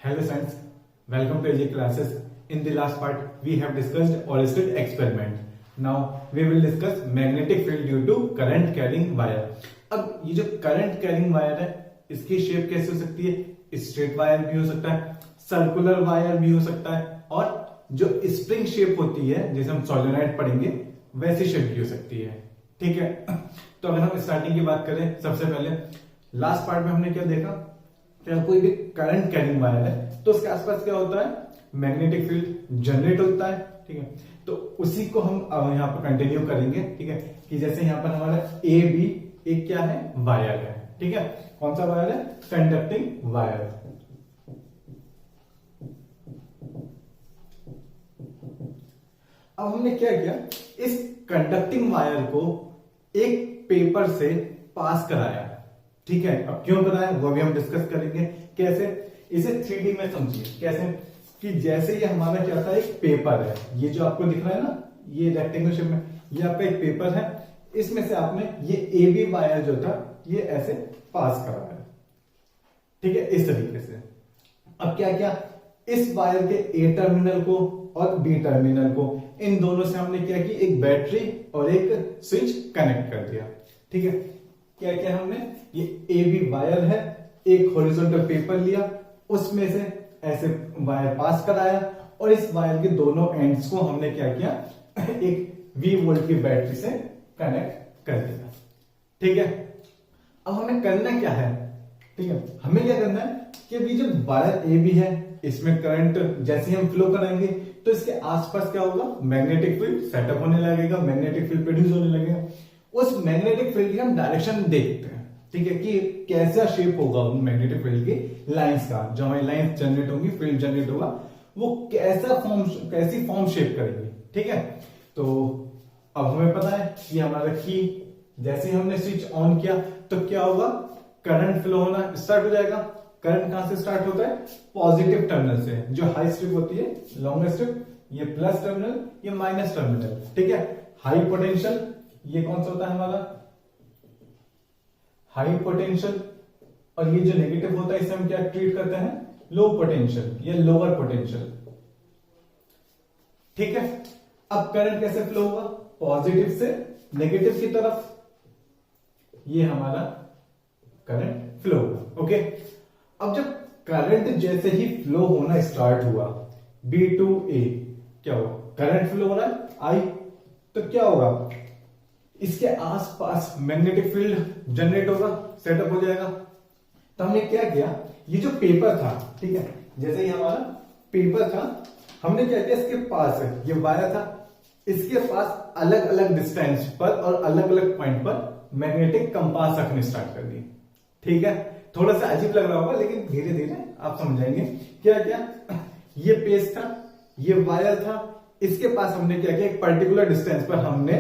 Hello friends, welcome to AJ classes. In the last part, we have discussed Oersted experiment. Now we will discuss magnetic field due to current carrying wire. अब ये जो current carrying wire है, इसकी shape कैसे हो सकती है? Straight wire भी हो सकता है, सर्कुलर वायर भी हो सकता है, और जो स्प्रिंग शेप होती है जैसे हम सोलेनॉइड पढ़ेंगे वैसी शेप भी हो सकती है। ठीक है, तो अगर हम स्टार्टिंग की बात करें, सबसे पहले लास्ट पार्ट में हमने क्या देखा? क्या कोई भी करंट कैरिंग वायर है तो उसके आसपास क्या होता है? मैग्नेटिक फील्ड जनरेट होता है। ठीक है, तो उसी को हम अब यहाँ पर कंटिन्यू करेंगे। ठीक है, कि जैसे यहाँ पर हमारा ए बी एक क्या है? वायर है। ठीक है, कौन सा वायर है? Conducting wire. अब हमने क्या किया? इस कंडक्टिंग वायर को एक पेपर से पास कराया। ठीक है, अब क्यों कराया वो भी हम डिस्कस करेंगे। कैसे? इसे 3D में समझिए। कैसे? कि जैसे ये हमारा क्या था, एक पेपर है, ये जो आपको दिख रहा है ना, ये रेक्टेंगल शेप में, ये आपका एक पेपर है, इसमें से आपने ये ए बी वायर जो था ये ऐसे पास कराया। ठीक है, इस तरीके से। अब क्या किया? इस वायर के ए टर्मिनल को और बी टर्मिनल को, इन दोनों से हमने क्या की? एक बैटरी और एक स्विच कनेक्ट कर दिया। ठीक है, क्या किया हमने? ये ए बी वायर है, एक हॉरिजॉन्टल पेपर लिया, उसमें से ऐसे वायर पास कराया, और इस वायर के दोनों एंड्स को हमने क्या किया? एक V वोल्ट की बैटरी से कनेक्ट कर दिया। ठीक है, अब हमें करना क्या है? ठीक है, हमें क्या करना है कि अभी जो वायर ए बी है, इसमें करंट जैसे हम फ्लो कराएंगे तो इसके आसपास क्या होगा? मैग्नेटिक फील्ड सेटअप होने लगेगा, मैग्नेटिक फील्ड प्रोड्यूस होने लगेगा। उस मैग्नेटिक फील्ड की हम डायरेक्शन देखते हैं। ठीक है, कि कैसा शेप होगा मैग्नेटिक फील्ड की लाइंस का, जो हमारी लाइंस जनरेट होंगी, फील्ड जनरेट होगा, वो कैसी फॉर्म शेप करेंगे। ठीक है, तो अब हमें पता है कि हमारा की जैसे हमने स्विच ऑन किया तो क्या होगा? करंट फ्लो होना स्टार्ट हो जाएगा। करंट कहां से स्टार्ट होता है? पॉजिटिव टर्मिनल से। जो हाई स्ट्रिप होती है, लॉन्ग स्ट्रिप, ये प्लस टर्मिनल, ये माइनस टर्मिनल। ठीक है, हाई पोटेंशियल ये कौन सा होता है हमारा? High potential. और ये जो नेगेटिव होता है इसे हम क्या ट्रीट करते हैं? लो पोटेंशियल या लोअर पोटेंशियल। ठीक है, अब करंट कैसे फ्लो होगा? पॉजिटिव से नेगेटिव की तरफ, ये हमारा करंट फ्लो होगा। ओके, अब जब करंट जैसे ही फ्लो होना स्टार्ट हुआ, बी टू ए, क्या हुआ? करंट फ्लो हो रहा है आई, तो क्या होगा? इसके आसपास मैग्नेटिक फील्ड जनरेट होगा, सेटअप हो जाएगा। तो हमने क्या किया? ये जो पेपर था, ठीक है, जैसे ये हमारा पेपर था, हमने क्या किया? इसके पास ये वायर था, इसके पास अलग अलग डिस्टेंस पर और अलग अलग पॉइंट पर मैग्नेटिक कंपास रखने स्टार्ट कर दी। ठीक है, थोड़ा सा अजीब लग रहा होगा लेकिन धीरे धीरे आप समझाएंगे। क्या क्या? ये पेज था, ये वायर था, इसके पास हमने क्या किया? एक पर्टिकुलर डिस्टेंस पर हमने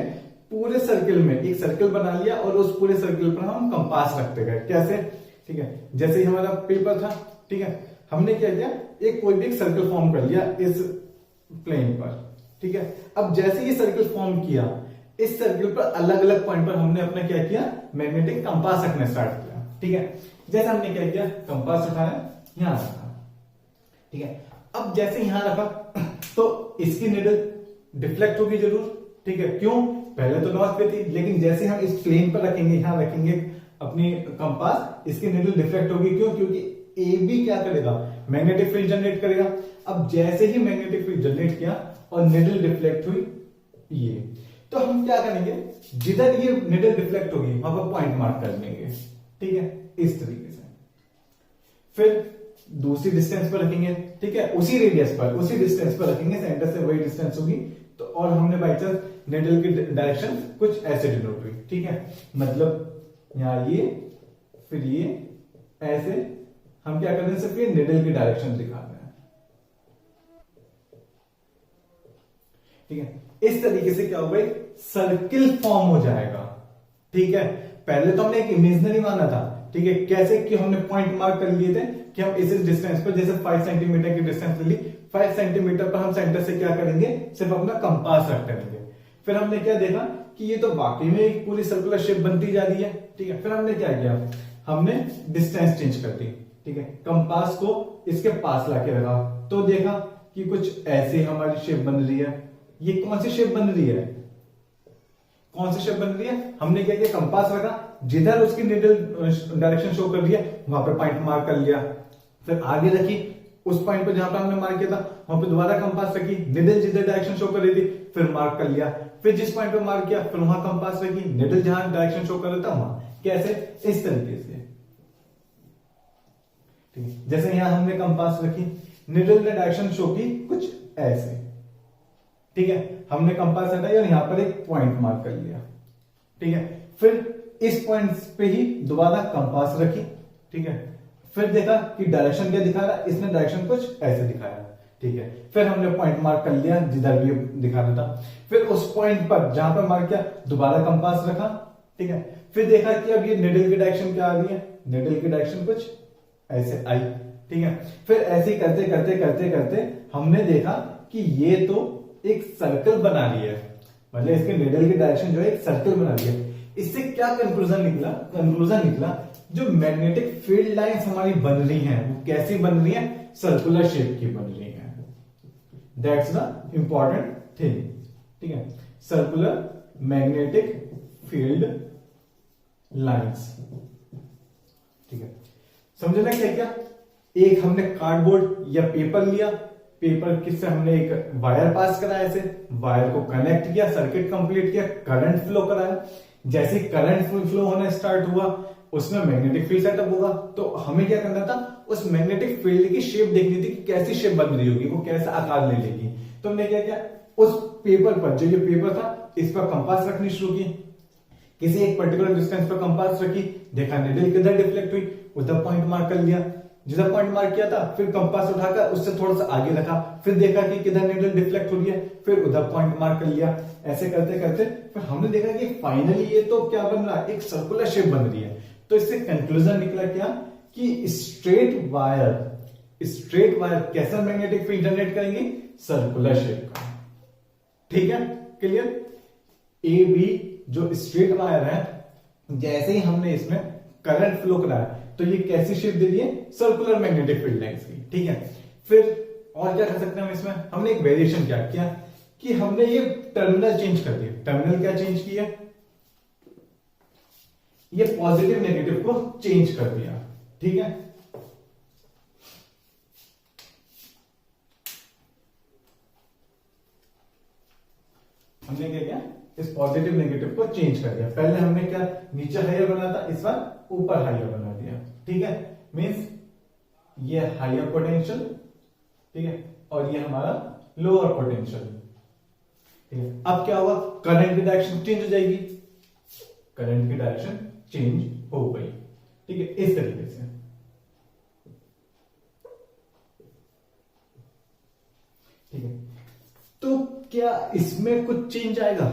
पूरे सर्किल में एक सर्किल बना लिया, और उस पूरे सर्किल पर हम कंपास रखते गए। कैसे? ठीक है, जैसे ही हमारा पेपर था, ठीक है, हमने क्या किया? एक कोई भी एक सर्किल फॉर्म कर लिया इस प्लेन पर। ठीक है, अब जैसे ये सर्किल फॉर्म किया, इस सर्किल पर अलग अलग पॉइंट पर हमने अपना क्या किया? मैग्नेटिक कंपास रखना स्टार्ट किया। ठीक है, जैसे हमने क्या किया? कंपास उठाया, यहां रखा। ठीक है, अब जैसे यहां रखा तो इसकी निडल डिफ्लेक्ट होगी जरूर। ठीक है, क्यों? पहले तो नॉर्थ पे थी, लेकिन जैसे हम इस प्लेन पर रखेंगे, यहां रखेंगे अपनी कंपास, इसकी निडल डिफ्लेक्ट होगी। क्यों? क्योंकि ए बी क्या करेगा? मैग्नेटिक फील्ड जनरेट करेगा। अब जैसे ही मैग्नेटिक फील्ड जनरेट किया और निडल डिफ्लेक्ट हुई ये, तो हम क्या करेंगे? जिधर ये निडल डिफ्लेक्ट होगी वहां पर पॉइंट मार्क कर लेंगे। ठीक है, इस तरीके से। फिर दूसरी डिस्टेंस पर रखेंगे, ठीक है, उसी रेडियस पर, उसी डिस्टेंस पर रखेंगे, सेंटर से वही डिस्टेंस होगी। तो और हमने बाई चांस निडल की डायरेक्शन कुछ ऐसे डिनोट हुई। ठीक है, मतलब यहां ये, फिर ये, ऐसे हम क्या कर रहे हैं? सिर्फ ये निडल की डायरेक्शन दिखा रहे हैं। ठीक है, इस तरीके से क्या होगा? सर्किल फॉर्म हो जाएगा। ठीक है, पहले तो हमने एक इमेजिनरी माना था। ठीक है, कैसे? कि हमने पॉइंट मार्क कर लिए थे कि हम इस डिस्टेंस पर, जैसे 5 सेंटीमीटर की डिस्टेंस ली, 5 सेंटीमीटर पर हम सेंटर से क्या करेंगे? सिर्फ अपना कंपास रख करेंगे। फिर हमने क्या देखा कि ये तो वाकई में एक पूरी सर्कुलर शेप बनती जा रही है। ठीक है, फिर हमने क्या किया? हमने डिस्टेंस चेंज कर दी। ठीक है, कंपास को इसके पास लाके रखा तो देखा कि कुछ ऐसी हमारी शेप बन रही है। ये कौन सी शेप बन रही है, कौन सी शेप बन रही है? हमने क्या किया, कंपास रखा, जिधर उसकी निडल डायरेक्शन शो कर रही है वहां पे पॉइंट मार्क कर लिया। फिर आगे रखी, उस पॉइंट पे जहां पे हमने मार्क किया था वहां पे दोबारा कंपास रखी, निडल जिधर डायरेक्शन शो कर रही थी फिर मार्क कर लिया। फिर जिस पॉइंट पे मार्क किया फिर वहां कंपास रखी, निडल जहां डायरेक्शन शो कर रहा था वहां। कैसे? इस तरीके से, ठीक है। जैसे यहां हमने कंपास रखी, निडल ने डायरेक्शन शो की कुछ ऐसे, ठीक है। हमने कंपास हटाई और यहां पर एक पॉइंट मार्क कर लिया, ठीक है। फिर इस पॉइंट पे ही दोबारा कंपास रखी, ठीक है। फिर देखा कि डायरेक्शन क्या दिखा रहा है, इसने डायरेक्शन कुछ ऐसे दिखाया, ठीक है। फिर हमने पॉइंट मार्क कर लिया जिधर भी दिखा रहा था। फिर उस पॉइंट पर जहां पर मार्क किया दोबारा कंपास रखा, ठीक है। फिर देखा कि अब ये निडल की डायरेक्शन क्या आ रही है, निडल की डायरेक्शन कुछ ऐसे आई, ठीक है। फिर ऐसे करते करते करते करते हमने देखा कि ये तो एक सर्कल बना रही है, मतलब इसके निडल की डायरेक्शन जो है एक सर्कल बना रही है। इससे क्या कंक्लूजन निकला? कंक्लूजन निकला जो मैग्नेटिक फील्ड लाइंस हमारी बन रही हैं वो कैसी बन रही हैं? सर्कुलर शेप की बन रही हैं। दैट्स द इंपॉर्टेंट थिंग, ठीक है। सर्कुलर मैग्नेटिक फील्ड लाइंस, ठीक है। समझे ना क्या क्या? एक हमने कार्डबोर्ड या पेपर लिया, पेपर किससे हमने एक वायर पास कराया, ऐसे वायर को कनेक्ट किया, सर्किट कंप्लीट किया, करंट फ्लो कराया। जैसे करंट फ्लो होना स्टार्ट हुआ उसमें मैग्नेटिक फील्ड सेटअप होगा। तो हमें क्या करना था, उस मैग्नेटिक फील्ड की शेप देखनी थी कि कैसी शेप बन रही होगी, वो कैसा आकार ले लेगी। तो हमने क्या किया, उस पेपर पर, जो ये पेपर था इस पर कंपास रखनी शुरू की, किसी एक पर्टिकुलर डिस्टेंस पर कंपास रखी, देखा निडल किधर डिफ्लेक्ट हुई, उधर पॉइंट मार्क कर लिया। जिधर पॉइंट मार्क किया था फिर कंपास उठाकर उससे थोड़ा सा आगे रखा, फिर देखा कि किधर निडल डिफ्लेक्ट हो रही है, फिर उधर पॉइंट मार्क कर लिया। ऐसे करते करते फिर हमने देखा कि फाइनली ये तो क्या बन रहा है, एक सर्कुलर शेप बन रही है। तो इससे कंक्लूजन निकला क्या कि स्ट्रेट वायर कैसा मैग्नेटिक फील्ड जनरेट करेंगे? सर्कुलर शेप का, ठीक है। क्लियर? ए बी जो स्ट्रेट वायर है, जैसे ही हमने इसमें करंट फ्लो कराया तो ये कैसी शेप दे दी है? सर्कुलर मैग्नेटिक फील्ड लाइंस की, ठीक है। फिर और क्या कर सकते हैं हम इसमें? हमने एक वेरिएशन क्या किया कि हमने ये टर्मिनल चेंज कर दिया। टर्मिनल क्या चेंज किया? ये पॉजिटिव नेगेटिव को चेंज कर दिया, ठीक है। हमने क्या किया, इस पॉजिटिव नेगेटिव को चेंज कर दिया। पहले हमने क्या नीचे हाइयर बना था, इस बार ऊपर हाइयर बना दिया, ठीक है। मींस ये हाइयर पोटेंशियल, ठीक है, और ये हमारा लोअर पोटेंशियल, ठीक है। अब क्या होगा, करंट की डायरेक्शन चेंज हो जाएगी, करंट की डायरेक्शन चेंज हो गई, ठीक है, इस तरीके से, ठीक है। तो क्या इसमें कुछ चेंज आएगा?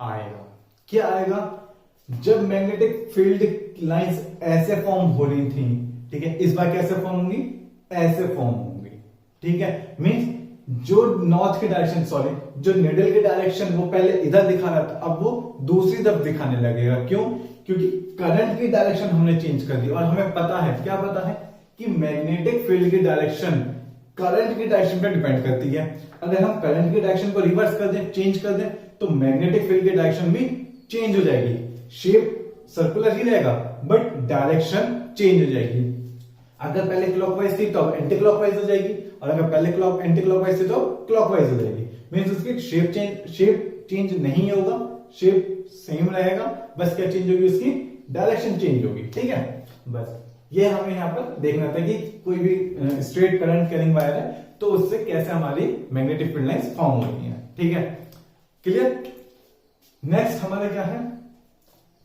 आएगा। क्या आएगा? जब मैग्नेटिक फील्ड लाइंस ऐसे फॉर्म हो रही थी, ठीक है, इस बार कैसे फॉर्म होंगी? ऐसे फॉर्म होंगी, ठीक है। मींस जो नॉर्थ की डायरेक्शन, सॉरी, जो निडल की डायरेक्शन वो पहले इधर दिखा रहा था, अब वो दूसरी तरफ दिखाने लगेगा। क्यों? क्योंकि करंट की डायरेक्शन हमने चेंज कर दी। और हमें पता है, क्या पता है, कि मैग्नेटिक फील्ड की डायरेक्शन करंट की डायरेक्शन पर डिपेंड करती है। अगर हम करंट की डायरेक्शन को रिवर्स कर दें, चेंज कर दें, तो मैग्नेटिक फील्ड की डायरेक्शन भी चेंज हो जाएगी। शेप सर्कुलर ही रहेगा बट डायरेक्शन चेंज हो जाएगी। अगर पहले क्लॉकवाइज थी तो अब एंटी क्लॉकवाइज हो जाएगी, और अगर पहले एंटी क्लॉकवाइज थी तो क्लॉकवाइज हो जाएगी। मींस उसकी शेप चेंज नहीं होगा, शेप सेम रहेगा, बस क्या चेंज होगी, उसकी डायरेक्शन चेंज होगी, ठीक है। बस ये हमें यहां पर देखना था कि कोई भी स्ट्रेट करंट कैरिंग वायर है तो उससे कैसे हमारी मैग्नेटिक फील्ड लाइंस फॉर्म होती है, ठीक है। क्लियर? नेक्स्ट हमारा क्या है,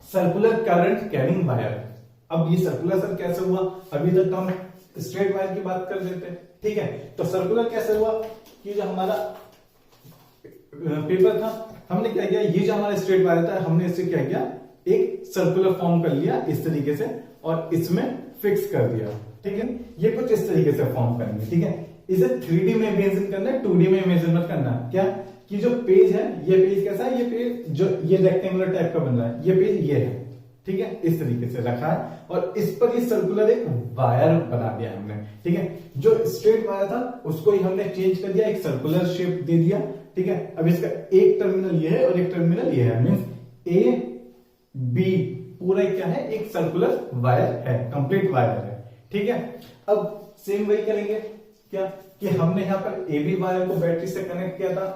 सर्कुलर करंट कैरिंग वायर। अब ये सर्कुलर सर कैसे हुआ? अभी तक तो हम स्ट्रेट वायर की बात कर लेते हैं, ठीक है। तो सर्कुलर कैसे हुआ कि जो हमारा पेपर था, हमने क्या किया, ये जो हमारा स्ट्रेट वायर था हमने इससे क्या किया, एक सर्कुलर फॉर्म कर लिया इस तरीके से और इसमें फिक्स कर दिया, ठीक है। ये कुछ इस तरीके से फॉर्म करेंगे, ठीक है। इसे 3D में इमेजिन करना है, 2D में इमेजिन मत करना। क्या कि जो पेज है, ये पेज कैसा है, ये पेज जो ये रेक्टेंगुलर टाइप का बन रहा है, ये पेज ये है, ठीक है, इस तरीके से रखा है और इस पर ये सर्कुलर एक वायर बना दिया हमने। ठीक है, जो स्ट्रेट वायर था उसको ही हमने चेंज कर दिया, एक सर्कुलर शेप दे दिया। ठीक है, अब इसका एक टर्मिनल ये है और एक टर्मिनल ये है, मींस ए बी पूरा क्या है, एक सर्कुलर वायर है, कंप्लीट वायर है। ठीक है, अब सेम वही करेंगे क्या कि हमने यहाँ पर ए बी वायर को बैटरी से कनेक्ट किया था,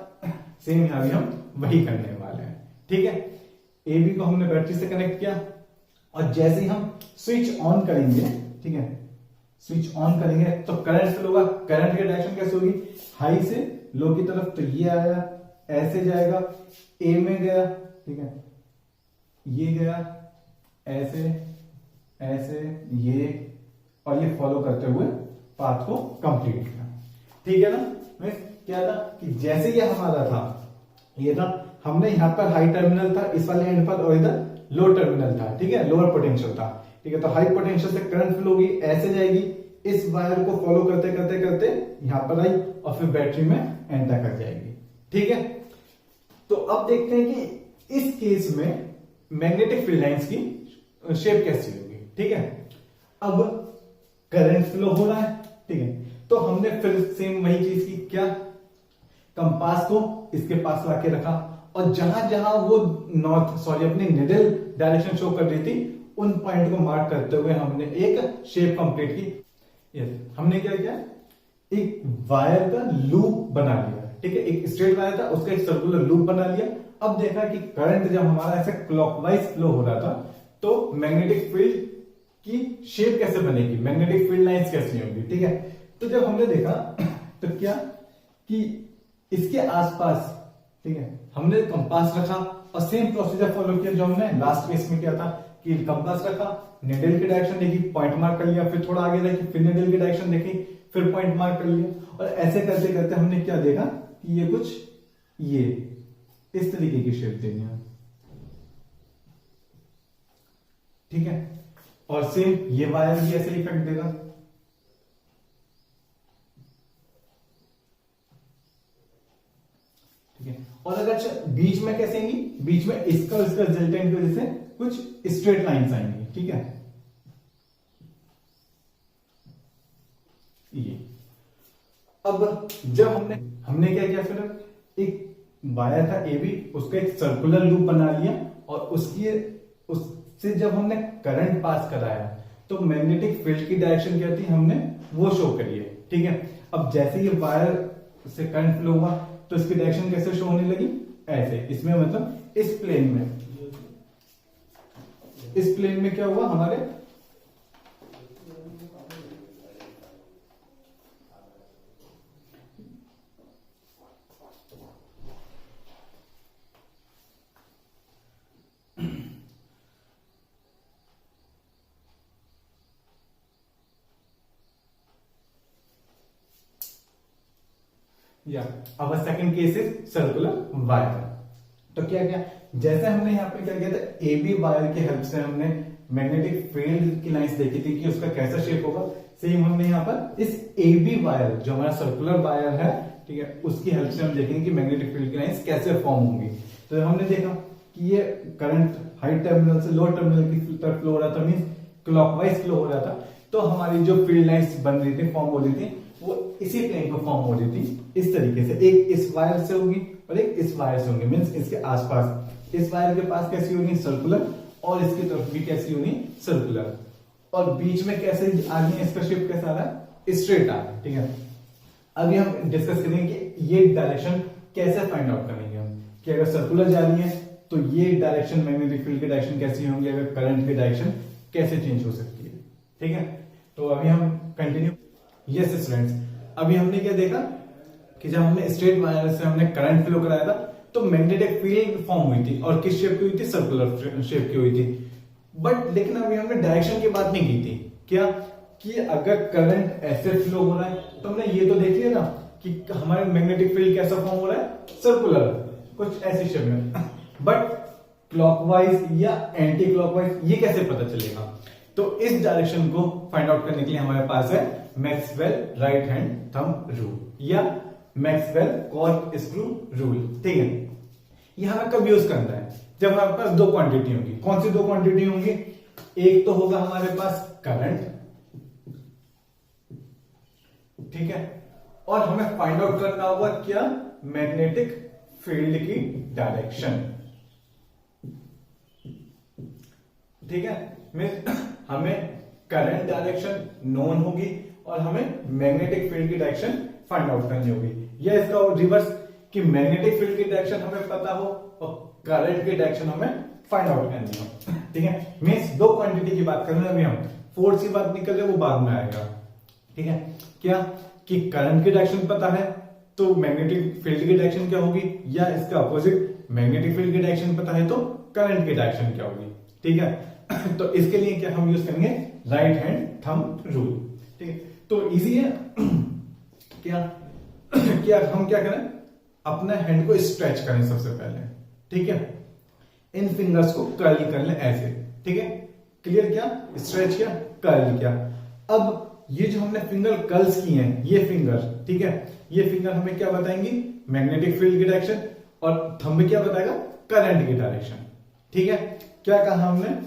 सेम यहाँ भी हम वही करने वाले हैं। ठीक है, ए बी को हमने बैटरी से कनेक्ट किया और जैसे ही हम स्विच ऑन करेंगे, ठीक है, स्विच ऑन करेंगे तो करंट फ्लो होगा। करंट की डायरेक्शन कैसे होगी, हाई से लो की तरफ। तो ये आया, ऐसे जाएगा, ए में गया, ठीक है, ये गया, ऐसे ऐसे, ये और ये फॉलो करते हुए पाथ को कंप्लीट किया। ठीक है ना, मैं क्या था कि जैसे ये हमारा था, ये था, हमने यहां पर हाई टर्मिनल था इस वाले एंड पर और इधर लो टर्मिनल था। ठीक है, लोअर पोटेंशियल था। ठीक है, तो हाई पोटेंशियल से करंट फ्लो होगी, ऐसे जाएगी, इस वायर को फॉलो करते करते करते यहां पर आई और फिर बैटरी में एंटर कर जाएगी। ठीक है, तो अब देखते हैं कि इस केस में मैग्नेटिक फील्ड लाइंस की शेप कैसी होगी। ठीक है, अब करंट फ्लो हो रहा है। ठीक है, तो हमने फिर सेम वही चीज की, क्या, कंपास को इसके पास लाके रखा और जहां जहां वो अपनी निडल डायरेक्शन शो कर रही थी उन पॉइंट को मार्क करते हुए हमने एक शेप कंप्लीट की। हमने क्या किया, एक वायर का लूप बना लिया। ठीक है, एक स्ट्रेट वायर था उसका एक सर्कुलर लूप बना लिया। अब देखा कि करंट जब हमारा ऐसे क्लॉकवाइज फ्लो हो रहा था तो मैग्नेटिक फील्ड की शेप कैसे बनेगी, मैग्नेटिक फील्ड लाइंस कैसी होंगी। ठीक है, तो जब हमने देखा तो क्या कि इसके आसपास, ठीक है, हमने कंपास रखा और सेम प्रोसीजर फॉलो किया जो हमने लास्ट केस में किया था कि कंपास रखा, निडल की डायरेक्शन देखी, पॉइंट मार्क कर लिया, फिर थोड़ा आगे देखी, फिर निडल की डायरेक्शन देखी, फिर पॉइंट मार्क कर लिया और ऐसे करते करते हमने क्या देखा कि ये कुछ ये इस तरीके की शेप देनी है। ठीक है, और सेम ये वायर भी ऐसे इफेक्ट देगा। ठीक है, और अगर बीच में कैसे आएंगी, बीच में इसका और इसका रिजल्टेंट की वजह से कुछ स्ट्रेट लाइंस आएंगी। ठीक है, ये अब जब हमने क्या किया, फिर एक वायर था ए बी, उसका एक सर्कुलर लूप बना लिया और उससे जब हमने करंट पास कराया तो मैग्नेटिक फील्ड की डायरेक्शन क्या थी हमने वो शो करी है। ठीक है, अब जैसे ये वायर से करंट फ्लो हुआ तो इसकी डायरेक्शन कैसे शो होने लगी, ऐसे, इसमें मतलब इस प्लेन में क्या हुआ हमारे, या अब second case is circular wire. तो क्या क्या, जैसे हमने यहाँ पे क्या किया था, ए बी वायर की हेल्प से हमने मैग्नेटिक फील्ड की लाइंस देखी थी कि उसका कैसा शेप होगा। सेम हमने यहाँ पर इस ए बी वायर जो हमारा सर्कुलर वायर है, ठीक है, उसकी हेल्प से हम देखेंगे कि मैग्नेटिक फील्ड की लाइंस कैसे फॉर्म होंगी। तो हमने देखा कि ये करंट हाई टर्मिनल से लो टर्मिनल की तरफ फ्लो हो रहा था, मीन क्लॉकवाइज फ्लो हो रहा था। तो हमारी जो फील्ड लाइंस बन रही थी, फॉर्म हो रही थी, वो इसी प्लेन पर फॉर्म हो रही थी इस तरीके से। एक इस वायर से होगी और एक इस वायर से होंगी, मीन्स इसके आसपास। इस वायर के पास कैसी होगी, सर्कुलर, और इसकी तरफ भी कैसी होगी, सर्कुलर, और बीच में कैसे आ रही है, इसका शेप कैसा आ रहा है, स्ट्रेट आ रहा है। ठीक है, अभी हम डिस्कस करेंगे कि ये डायरेक्शन कैसे फाइंड आउट करेंगे हम, कि अगर सर्कुलर जा रही है तो ये डायरेक्शन मैग्नेटिक फील्ड की डायरेक्शन कैसी होंगी, अगर करंट की डायरेक्शन कैसे चेंज हो सकती है। ठीक है, तो अभी हम कंटिन्यू। यस स्टूडेंट्स, अभी हमने क्या देखा कि जब हमने स्ट्रेट वायर से हमने करंट फ्लो कराया था तो मैग्नेटिक फील्ड फॉर्म हुई थी, और किस शेप की हुई थी, सर्कुलर शेप की हुई थी। बट लेकिन अभी हमने डायरेक्शन की बात नहीं की थी, क्या कि अगर करंट ऐसे फ्लो हो रहा है तो हमने ये तो देख लिया ना कि हमारे मैग्नेटिक फील्ड कैसा फॉर्म हो रहा है, सर्कुलर, कुछ ऐसी शेप में। बट क्लॉकवाइज या एंटी क्लॉकवाइज ये कैसे पता चलेगा, तो इस डायरेक्शन को फाइंड आउट करने के लिए हमारे पास है Maxwell right hand thumb rule या मैक्सवेल कॉर्क स्क्रू रूल। ठीक है, ये हमें कब यूज करना है, जब हमारे पास दो क्वांटिटी होंगी। कौन सी दो क्वांटिटी होंगी? एक तो होगा हमारे पास करंट, ठीक है, और हमें फाइंड आउट करना होगा क्या? मैग्नेटिक फील्ड की डायरेक्शन, ठीक है। हमें करंट डायरेक्शन नोन होगी और हमें मैग्नेटिक फील्ड की डायरेक्शन फाइंड आउट करनी होगी। या इसका रिवर्स कि मैग्नेटिक फील्ड की डायरेक्शन हमें पता हो और करंट की डायरेक्शन हमें फाइंड आउट करनी हो, ठीक है। मींस दो क्वांटिटी की बात कर रहे हैं अभी हम, फोर्स की बात निकल रही है वो बाद में आएगा, ठीक है। क्या कि करंट की डायरेक्शन पता है तो मैग्नेटिक फील्ड की डायरेक्शन क्या होगी, या इसका अपोजिट मैग्नेटिक फील्ड की डायरेक्शन पता है तो करंट की डायरेक्शन क्या होगी, ठीक है। तो इसके लिए क्या हम यूज करेंगे? राइट हैंड थंब रूल, ठीक है। तो इजी है। क्या क्या हम क्या करें? अपने हैंड को स्ट्रेच करें सबसे पहले, ठीक है। इन फिंगर्स को कर्ल कर लें ऐसे, ठीक है। क्लियर? क्या स्ट्रेच किया, कर्ल किया। अब ये जो हमने फिंगर कर्ल्स किए हैं, ये फिंगर, ठीक है, ये फिंगर हमें क्या बताएंगी? मैग्नेटिक फील्ड की डायरेक्शन, और थंब क्या बताएगा? करंट की डायरेक्शन, ठीक है। क्या कहा हमने?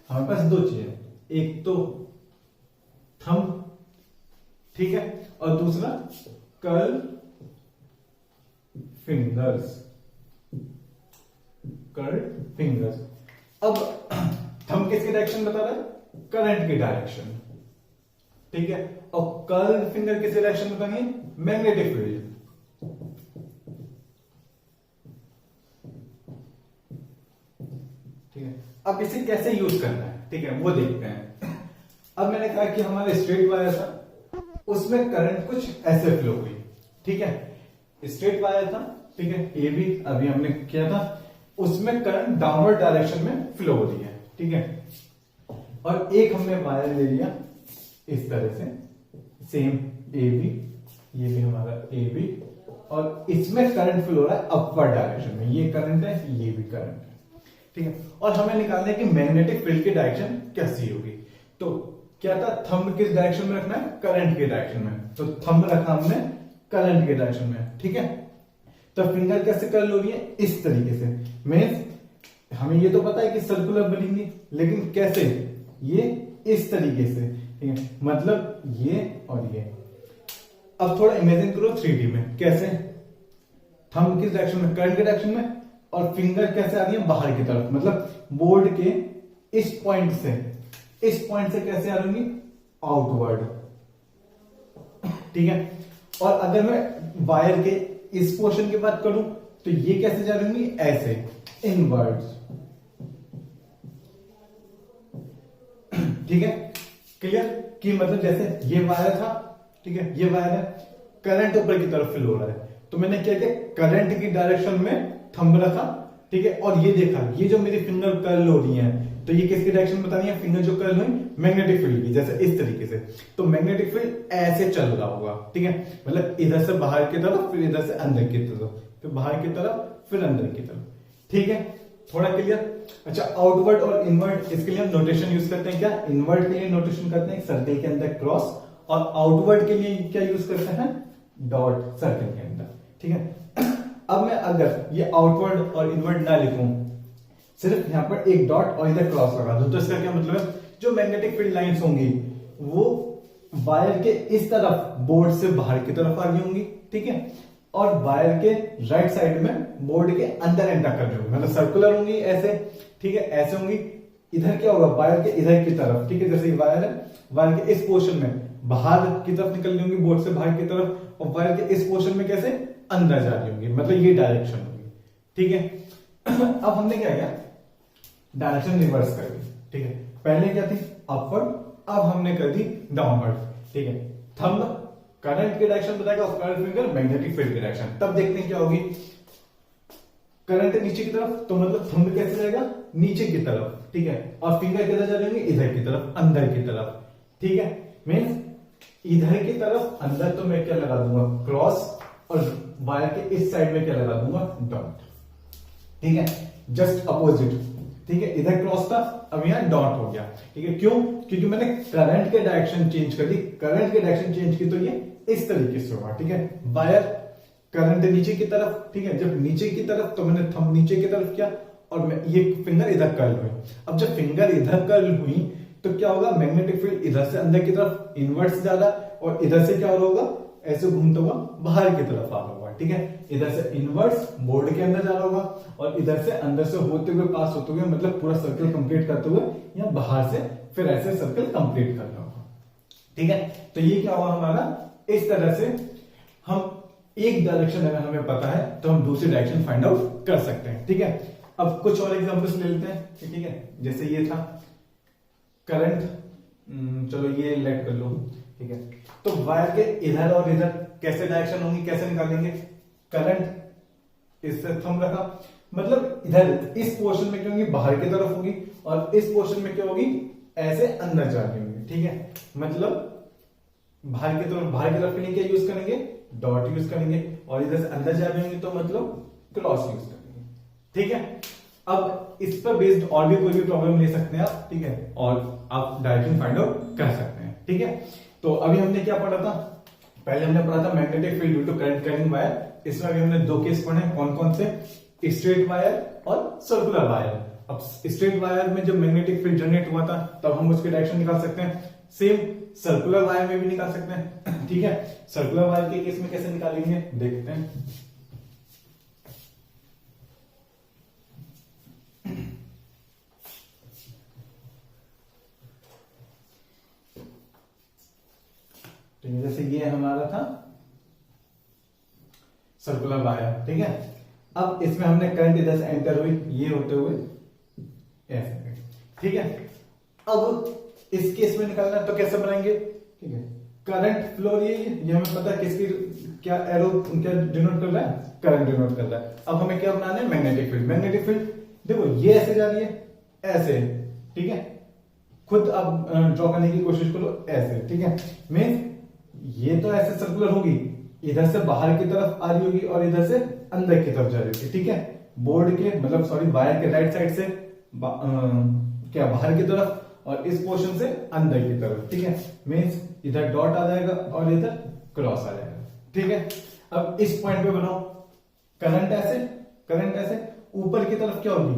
हमारे पास दो चीजें, एक तो थंब, ठीक है, और दूसरा कर्ल फिंगर्स, कर्ल फिंगर्स। अब थंब किसकी डायरेक्शन बता रहा है? करंट की डायरेक्शन, ठीक है, और कर्ल फिंगर किसकी डायरेक्शन बतानी है? मैग्नेटिक फील्ड, ठीक है। अब इसे कैसे यूज करना है, ठीक है, वो देखते हैं। अब मैंने कहा कि हमारे स्ट्रेट वायर था, उसमें करंट कुछ ऐसे फ्लो हुई, ठीक है। स्ट्रेट वायर था, ठीक है, ये भी अभी हमने किया था, उसमें करंट डाउनवर्ड डायरेक्शन में फ्लो हो रही है, ठीक है। और एक हमने वायर ले लिया इस तरह से, सेम ए बी, ये भी हमारा ए बी, और इसमें करंट फ्लो हो रहा है अपवर्ड डायरेक्शन में, ये करंट है, ये भी करंट है, ठीक है। और हमें निकालना है कि मैग्नेटिक फील्ड की डायरेक्शन कैसी होगी। तो क्या था? थंब किस डायरेक्शन में रखना है? करंट की डायरेक्शन में। तो थंब रखा हमने करंट की डायरेक्शन में, ठीक है। तो फिंगर कैसे कर्ल हो रही है? इस तरीके से। मीन्स हमें ये तो पता है कि सर्कुलर बनेंगी, लेकिन कैसे? ये इस तरीके से, ठीक है, मतलब ये और ये। अब थोड़ा इमेजिन करो 3D में, कैसे? थंब किस डायरेक्शन में? करंट के डायरेक्शन में, और फिंगर कैसे आ रही है? बाहर की तरफ, मतलब बोर्ड के इस पॉइंट से कैसे आ रही? आउटवर्ड, ठीक है। और अगर मैं वायर के इस पोर्शन की बात करूं तो ये कैसे जा रही होंगी? ऐसे, इनवर्ड्स, ठीक है। क्लियर? कि मतलब जैसे ये वायर था, ठीक है, ये वायर है, करंट ऊपर की तरफ फ्लो हो रहा है, तो मैंने क्या किया? करंट की डायरेक्शन में थंब रखा, ठीक है, और ये देखा, ये जो मेरी फिंगर कर्ल हो रही है, तो ये किसकी डायरेक्शन बतानी है? फिंगर जो कर्ल हुई मैग्नेटिक फील्ड की, जैसे इस तरीके से। तो मैग्नेटिक फील्ड ऐसे चल रहा होगा, ठीक है, मतलब इधर से बाहर की तरफ, फिर इधर से अंदर की तरफ, फिर बाहर की तरफ, फिर अंदर की तरफ, ठीक है। थोड़ा क्लियर? अच्छा, आउटवर्ड और इनवर्ड, इसके लिए हम नोटेशन यूज करते हैं। क्या? इनवर्ड के लिए नोटेशन करते हैं सर्कल के अंदर क्रॉस, और आउटवर्ड के लिए क्या यूज करते हैं? डॉट, सर्कल के अंदर, ठीक है। अब मैं अगर ये आउटवर्ड और इनवर्ड ना लिखूं, सिर्फ यहां पर एक डॉट और इधर क्रॉस लगा दूं, तो इसका क्या मतलब है? जो मैग्नेटिक फील्ड लाइंस होंगी वो वायर के इस तरफ बोर्ड से बाहर की तरफ आ रही होंगी, ठीक है, और वायर के राइट साइड में बोर्ड के अंदर एंटर कर रही होंगी, मतलब सर्कुलर होंगी ऐसे, ठीक है, ऐसे होंगी। इधर क्या होगा? वायर के इधर की तरफ, ठीक है, जैसे वायर है, वायर के इस पोर्शन में बाहर की तरफ निकल रही होंगी, बोर्ड से बाहर की तरफ, और वायर के इस पोर्शन में कैसे? अंदर जा रही होंगी, मतलब ये डायरेक्शन होगी, ठीक है। अब हमने क्या किया? डायरेक्शन रिवर्स कर दी, ठीक है। पहले क्या थी? अपवर्ड, अब हमने कर दी डाउनवर्ड, ठीक है। थंब करंट की डायरेक्शन बताएगा और कर्ल फिंगर मैग्नेटिक फील्ड की डायरेक्शन। तब देखते हैं क्या होगी। करंट नीचे की तरफ, तो मतलब थंब कैसे जाएगा? नीचे की तरफ, ठीक है, और फिंगर किधर जा रही है? इधर की तरफ, अंदर की तरफ, ठीक है। मीन्स इधर की तरफ अंदर, तो मैं क्या लगा दूंगा? क्रॉस, और वायर के इस साइड में क्या लगा दूंगा? डॉट, ठीक है। जस्ट अपोजिट, ठीक है, इधर क्रॉस था, अब यहाँ डॉट हो गया। ठीक है, क्यों? क्योंकि मैंने करंट के डायरेक्शन चेंज कर दी। करंट के डायरेक्शन चेंज की तो ये इस तरीके से होगा। ठीक है, वायर करंट नीचे की तरफ, ठीक है, जब नीचे की तरफ तो मैंने थंब नीचे की तरफ किया और मैं ये फिंगर इधर कर्ल हुई। अब जब फिंगर इधर कर्ल हुई तो क्या होगा, मैग्नेटिक फील्ड इधर से अंदर की तरफ इनवर्स जा रहा और इधर से क्या होगा, ऐसे घूमता हुआ बाहर की तरफ आ रहा होगा। ठीक है, इधर से इनवर्स बोर्ड के अंदर जा रहा होगा और इधर से अंदर से होते हुए पास होते हुए, मतलब पूरा सर्कल कंप्लीट करते हुए या बाहर से फिर ऐसे सर्कल कंप्लीट कर रहा होगा। ठीक है, तो ये क्या हुआ हमारा, इस तरह से हम एक डायरेक्शन अगर हमें पता है तो हम दूसरी डायरेक्शन फाइंड आउट कर सकते हैं। ठीक है, अब कुछ और एग्जांपल्स ले लेते हैं। ठीक है, जैसे ये था करंट, चलो ये लेट कर लो। ठीक है, तो वायर के इधर और इधर कैसे डायरेक्शन होंगी, कैसे निकालेंगे? करंट इससे थंब रखा, मतलब इधर इस पोर्शन में क्या होगी, बाहर की तरफ होगी और इस पोर्शन में क्या होगी, ऐसे अंदर जा रही होगी। ठीक है, मतलब बाहर की तरफ के लिए क्या यूज करेंगे, डॉट यूज करेंगे और इधर से अंदर जा रही होंगी तो मतलब क्रॉस यूज करेंगे। ठीक है, अब इस पर बेस्ड और भी कोई भी प्रॉब्लम ले सकते हैं आप। ठीक है, और आप डायरेक्शन फाइंड आउट कर सकते हैं। ठीक है, तो अभी हमने क्या पढ़ा था, पहले हमने पढ़ा था magnetic field due to current carrying wire. इसमें अभी हमने दो केस पढ़े, कौन कौन से, स्ट्रेट वायर और सर्कुलर वायर। अब स्ट्रेट वायर में जब मैग्नेटिक फील्ड जनरेट हुआ था तब हम उसकी डायरेक्शन निकाल सकते हैं, सेम सर्कुलर वायर में भी निकाल सकते हैं। ठीक है, सर्कुलर वायर के केस में कैसे निकालेंगे देखते हैं। जैसे ये हमारा था सर्कुलर वायर। ठीक है, अब इसमें हमने करंट इधर से एंटर हुई, ये होते हुए ऐसे। ठीक है, अब इस केस में निकालना तो कैसे बनाएंगे? ठीक है, करंट फ्लो ये हमें पता है किसकी क्या एरो क्या डिनोट कर रहा है, करंट डिनोट कर रहा है। अब हमें क्या बनाना है, मैग्नेटिक फील्ड। मैग्नेटिक फील्ड देखो ये ऐसे जा रही है, ऐसे। ठीक है, खुद अब ड्रॉ करने की कोशिश करो, ऐसे। ठीक है, मीन ये तो ऐसे सर्कुलर होगी, इधर से बाहर की तरफ आ रही होगी और इधर से अंदर की तरफ जा रही होगी। ठीक है, बोर्ड के मतलब सॉरी वायर के राइट साइड से क्या बाहर की तरफ और इस पोर्शन से अंदर की तरफ। ठीक है, मीन्स इधर डॉट आ जाएगा और इधर क्रॉस आ जाएगा। ठीक है, अब इस पॉइंट पे बनाओ, करंट ऐसे ऊपर की तरफ क्या होगी,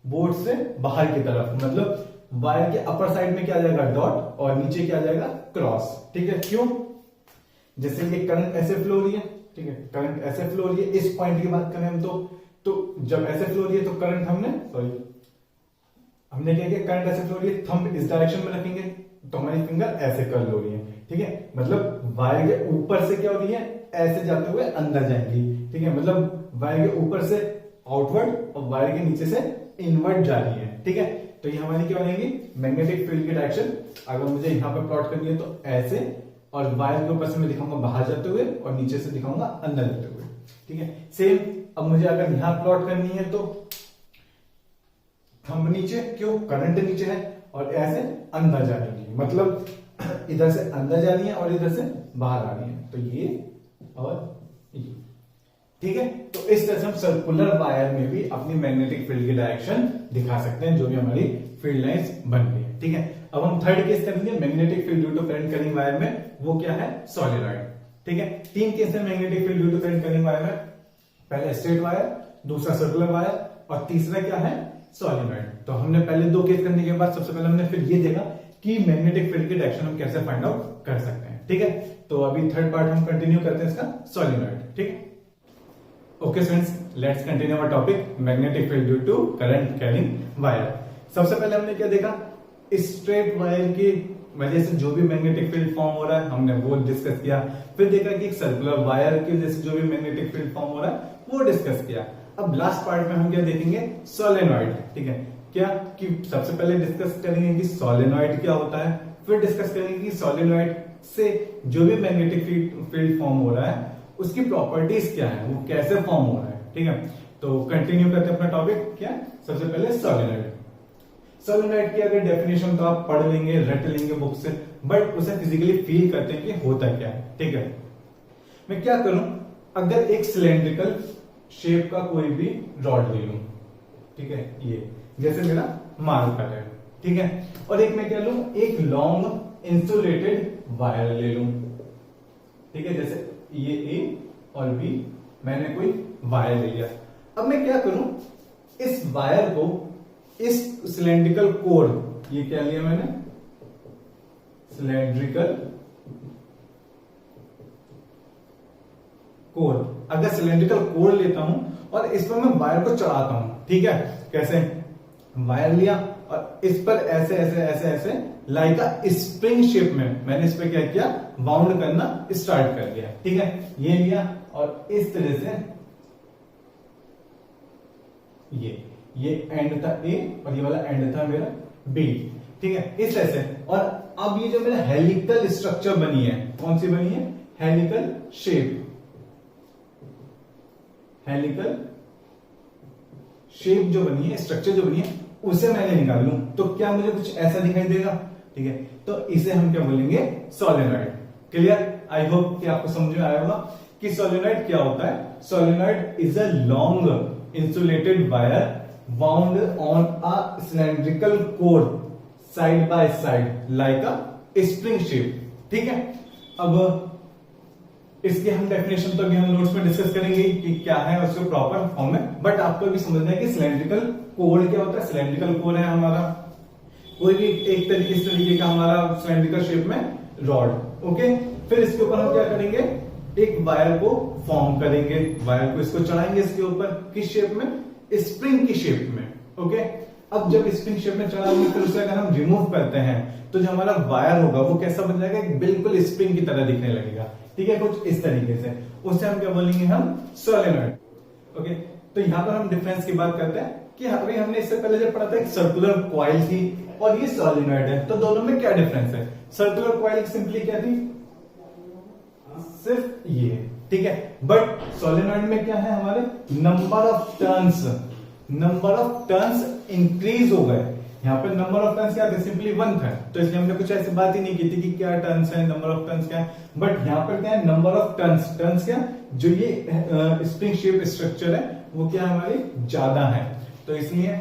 बोर्ड से बाहर की तरफ, मतलब वायर के अपर साइड में क्या आ जाएगा, डॉट, और नीचे क्या आ जाएगा, क्रॉस। ठीक है, क्यों? जैसे ये करंट ऐसे फ्लो हो रही है। ठीक है, करंट ऐसे फ्लो हो रही है, इस पॉइंट की बात करें हम तो जब ऐसे फ्लो हो रही है तो करंट हमने क्या किया, करंट ऐसे फ्लो हो रही है, थंब इस डायरेक्शन में रखेंगे तो हमारी फिंगर ऐसे कर्ल हो रही है। ठीक है, मतलब वायर के ऊपर से क्या हो रही है, ऐसे जाते हुए अंदर जाएंगी। ठीक है, मतलब वायर के ऊपर से आउटवर्ड और वायर के नीचे से इनवर्ड जा रही है। ठीक है, तो ये हमारी क्या बनेगी, मैग्नेटिक फील्ड की डायरेक्शन। अगर मुझे यहाँ पे प्लॉट करनी है तो ऐसे, और वायर के ऊपर से मैं दिखाऊंगा बाहर जाते हुए और नीचे से दिखाऊंगा अंदर जाते हुए। ठीक है, सेम अब मुझे अगर यहां प्लॉट करनी है तो थंब नीचे, क्यों, करंट नीचे है और ऐसे अंदर जा रही है, मतलब इधर से अंदर जा रही है और इधर से बाहर आ रही है, तो ये और ये। ठीक है, तो इस तरह से हम सर्कुलर वायर में भी अपनी मैग्नेटिक फील्ड की डायरेक्शन दिखा सकते हैं, जो भी हमारी फील्ड लाइंस बन गई है। ठीक है, अब हम थर्ड केस करेंगे magnetic field due to current carrying wire में, वो क्या है, सोलेनॉइड। ठीक है, तीन केस है magnetic field due to current carrying wire में, पहले स्ट्रेट वायर, दूसरा सर्कुलर वायर और तीसरा क्या है, सोलेनॉइड। तो हमने पहले दो केस करने के बाद सबसे पहले हमने फिर ये देखा कि मैग्नेटिक फील्ड की डायरेक्शन हम कैसे फाइंड आउट कर सकते हैं। ठीक है, तो अभी थर्ड पार्ट हम कंटिन्यू करते हैं इसका, सोलेनॉइड। ठीक, okay friends, let's continue our topic magnetic field due to current carrying wire. सबसे पहले हमने क्या देखा, स्ट्रेट वायर की वजह से जो भी मैग्नेटिक फील्ड फॉर्म हो रहा है हमने वो डिस्कस किया। फिर देखा कि सर्कुलर वायर की वजह से जो भी मैग्नेटिक फील्ड फॉर्म हो रहा है वो डिस्कस किया। अब लास्ट पार्ट में हम क्या देखेंगे, सोलेनॉइड। ठीक है, क्या कि सबसे पहले डिस्कस करेंगे कि सोलेनॉइड क्या होता है, फिर डिस्कस करेंगे कि सोलेनॉइड से जो भी मैग्नेटिक फील्ड फॉर्म हो रहा है उसकी प्रॉपर्टीज क्या है, वो कैसे फॉर्म हो रहा है। ठीक है, तो कंटिन्यू करते हैं अपना टॉपिक। क्या, सबसे पहले सोलेनॉइड। सोलेनॉइड की अगर डेफिनेशन तो आप पढ़ लेंगे, रट लेंगे बुक से, बट उसे फिजिकली फील करते हैं कि होता क्या है। ठीक है, मैं क्या करूं, अगर एक सिलेंड्रिकल शेप का कोई भी रॉड ले लूं, ठीक है, ये जैसे मेरा मार्कर है, ठीक है। और एक मैं क्या लूं, एक लॉन्ग इंसुलेटेड वायर ले लूं, ठीक है। जैसे ये ए और बी, मैंने कोई वायर ले लिया। अब मैं क्या करूं, इस वायर को इस सिलेंड्रिकल कोर, ये क्या लिया मैंने, सिलेंड्रिकल कोर, अगर सिलेंड्रिकल कोर लेता हूं और इस पर मैं वायर को चढ़ाता हूं, ठीक है। कैसे, वायर लिया और इस पर ऐसे ऐसे ऐसे ऐसे लाइक अ स्प्रिंग शेप में मैंने इस पर क्या किया, बाउंड करना स्टार्ट कर दिया, ठीक है। ये लिया और इस तरह से ये एंड था ए और ये वाला एंड था मेरा बी, ठीक है, इस तरह से। और अब ये जो मेरा हेलिकल स्ट्रक्चर बनी है, कौन सी बनी है, हेलिकल शेप, हेलिकल शेप जो बनी है, स्ट्रक्चर जो बनी है, उसे मैंने निकाल लूं तो क्या मुझे कुछ ऐसा दिखाई देगा, ठीक है। तो इसे हम क्या बोलेंगे, सोलेनॉइड। क्लियर, आई होप कि आपको समझ में आया होगा कि सोलेनॉइड क्या होता है। Solenoid is a long insulated wire wound on a cylindrical core side by side like a spring shape, ठीक है। अब इसके हम डेफिनेशन तो अभी हम नोट्स में डिस्कस करेंगे कि क्या है उसके प्रॉपर फॉर्म में, बट आपको भी समझना है कि सिलेंड्रिकल कोर क्या होता है। सिलेंड्रिकल कोर है हमारा कोई भी एक तरीके इस तरीके का हमारा सिलेंड्रिकल शेप में रॉड, ओके। फिर इसके ऊपर हम क्या करेंगे, एक वायर को फॉर्म करेंगे, वायर को इसको चढ़ाएंगे इसके ऊपर, किस शेप में, स्प्रिंग की शेप में, ओके। अब जब स्प्रिंग शेप में चढ़ाएंगे फिर उसे अगर हम रिमूव करते हैं तो जो हमारा वायर होगा वो कैसा बन जाएगा, बिल्कुल स्प्रिंग की तरह दिखने लगेगा, ठीक है, कुछ इस तरीके से। उससे हम क्या बोलेंगे, हम सोलेनॉइड, ओके। तो यहां पर हम डिफरेंस की बात करते हैं कि अभी हमने इससे पहले जब पढ़ा था एक सर्कुलर कॉइल थी और ये सोलेनॉइड है, तो दोनों में क्या डिफरेंस है। सर्कुलर कॉइल सिंपली क्या थी, सिर्फ ये, ठीक है। बट सोलेनॉइड में क्या है, हमारे नंबर ऑफ टर्न्स इंक्रीज हो गए। यहाँ पे नंबर ऑफ टर्न्स क्या थे, सिंपली 1 था, तो इसलिए हमने कुछ ऐसी बात ही नहीं की थी कि क्या टर्न्स है, नंबर ऑफ टर्न्स क्या है। बट यहाँ पर क्या है, नंबर ऑफ टर्न्स क्या, जो ये स्प्रिंग शेप स्ट्रक्चर है वो क्या हमारी ज्यादा है, तो इसलिए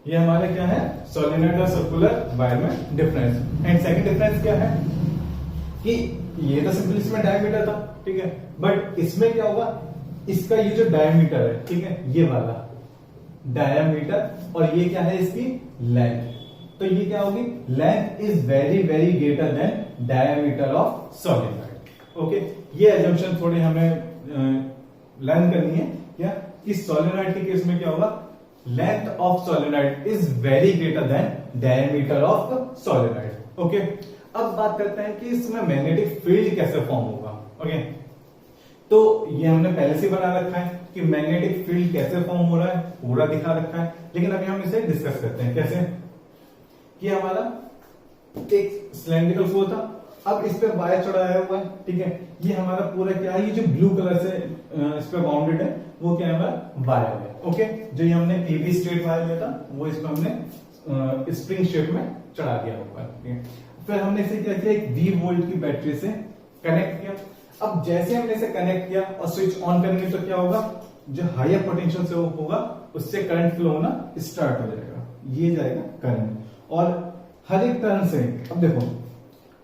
ये हमारे क्या है, सोलेनॉइड और सर्कुलर वायर में डिफरेंस। एंड सेकंड डिफरेंस क्या है कि ये तो सिंपली इसमें डायमीटर था, ठीक है, बट इसमें क्या होगा, इसका ये जो डायमीटर है, ठीक है, ये वाला डायमीटर, और ये क्या है, इसकी लेंथ, तो ये क्या होगी, length is very very greater than diameter of solenoid, okay. ये एजम्पशन थोड़ी हमें लर्न करनी है क्या, कि सोलेनॉइड के केस में क्या होगा, length of solenoid is very greater than diameter of solenoid, okay. अब बात करते हैं कि इसमें मैग्नेटिक फील्ड कैसे फॉर्म होगा, ओके। तो ये हमने पहले से बना रखा है कि मैग्नेटिक फील्ड कैसे फॉर्म हो रहा है, पूरा दिखा रखा है, लेकिन अभी हम इसे डिस्कस करते हैं कैसे। कि हमारा एक सिलेंड्रिकल कोर था, अब इस पे वायर चढ़ाया हुआ है, ठीक है, ये हमारा पूरा क्या है, ये जो ब्लू कलर से इस पे बाउंडेड है वो क्या है, हमारा वायर है, ओके। जो ये हमने पीवी स्ट्रेट वायर लिया था वो इसमें हमने स्प्रिंग शेप में चढ़ा दिया ऊपर, ठीक है। फिर हमने इसे क्या किया, एक 20 वोल्ट की बैटरी से कनेक्ट किया। अब जैसे हमने इसे कनेक्ट किया और स्विच ऑन करेंगे तो क्या होगा, जो हायर पोटेंशियल से होगा उससे करंट फ्लो होना स्टार्ट हो जाएगा, ये जाएगा करंट। और हर एक टर्न से, अब देखो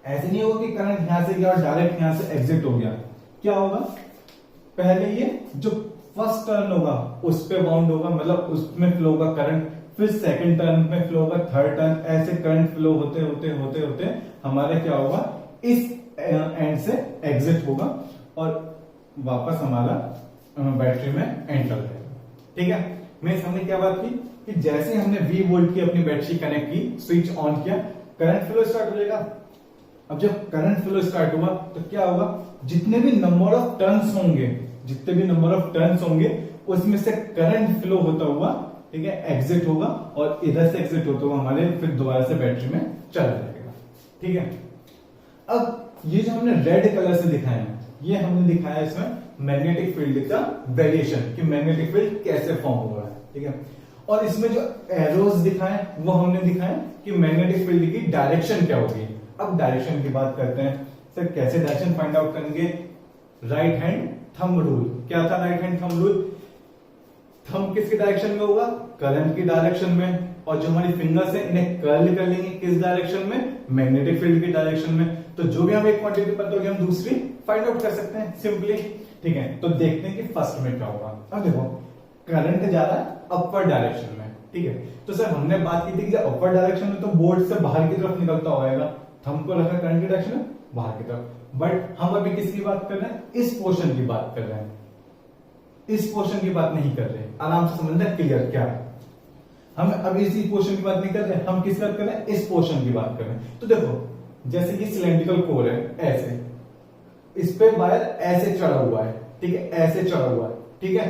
ऐसे नहीं होगा कि करंट यहां से गया और डायरेक्ट यहां से एग्जिट हो गया, क्या होगा, पहले ये जो फर्स्ट टर्न होगा उस पे बाउंड होगा, मतलब उसमें फ्लो होगा करंट, फिर सेकंड टर्न में फ्लो होगा, थर्ड टर्न, ऐसे करंट फ्लो होते होते होते होते हमारे क्या होगा, इस एंड से एग्जिट होगा और वापस हमारा बैटरी में एंटर रहेगा, ठीक है। मैं हमने क्या बात की कि जैसे हमने 20 वोल्ट की अपनी बैटरी कनेक्ट की, स्विच ऑन किया, करंट फ्लो स्टार्ट हो जाएगा। अब जब करंट फ्लो स्टार्ट हुआ तो क्या होगा, जितने भी नंबर ऑफ टर्न्स होंगे उसमें से करंट फ्लो होता हुआ, ठीक है, एग्जिट होगा और इधर से एग्जिट होता हुआ हमारे फिर दोबारा से बैटरी में चला जाएगा, ठीक है। अब ये जो हमने रेड कलर से दिखाया है, ये हमने दिखाया इसमें मैग्नेटिक फील्ड का वेरिएशन, कि मैग्नेटिक फील्ड कैसे फॉर्म हो रहा है, ठीक है। और इसमें जो एरोज दिखाए वो हमने दिखाया कि मैग्नेटिक फील्ड की डायरेक्शन क्या होगी। अब डायरेक्शन की बात करते हैं, सर कैसे डायरेक्शन फाइंड आउट करेंगे, राइट हैंड थंब रूल। क्या था right hand thumb rule, thumb किसकी डायरेक्शन में होगा, करंट की डायरेक्शन में, और जो हमारी फिंगर्स है इन्हें कर्ल कर लेंगे किस डायरेक्शन में, मैग्नेटिक फील्ड की डायरेक्शन में। तो जो भी हमें एक क्वांटिटी पता होगी हम दूसरी फाइंड आउट कर सकते हैं सिंपली। ठीक है, तो देखते हैं कि फर्स्ट में क्या होगा। अब देखो करंट जा रहा है अपवर्ड डायरेक्शन में, ठीक है, तो सर हमने बात की थी कि अपवर्ड डायरेक्शन में तो बोर्ड से बाहर की तरफ निकलता होगा, थंब को रखा करंट की डायरेक्शन में बाहर की तरफ, बट हम अभी किसकी बात कर रहे हैं, इस पोर्शन की बात कर रहे हैं, इस पोर्शन की बात नहीं कर रहे। आराम से समझना क्लियर क्या है, हम अभी इसी पोर्शन की बात नहीं कर रहे, हम किस बात कर रहे हैं, इस पोर्शन की बात कर रहे हैं। तो देखो जैसे कि सिलेंड्रिकल कोर है ऐसे, इस पे वायर ऐसे चढ़ा हुआ है, ठीक है, ऐसे चढ़ा हुआ है, ठीक है।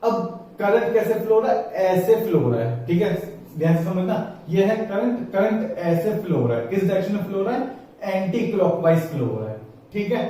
अब करंट कैसे फ्लो हो रहा है, ऐसे फ्लो हो रहा है, ठीक है, ध्यान से समझना, ये है करंट, करंट ऐसे फ्लो हो रहा है, किस डायरेक्शन में फ्लो हो रहा है, एंटी क्लॉकवाइज फ्लो हो रहा है, ठीक है।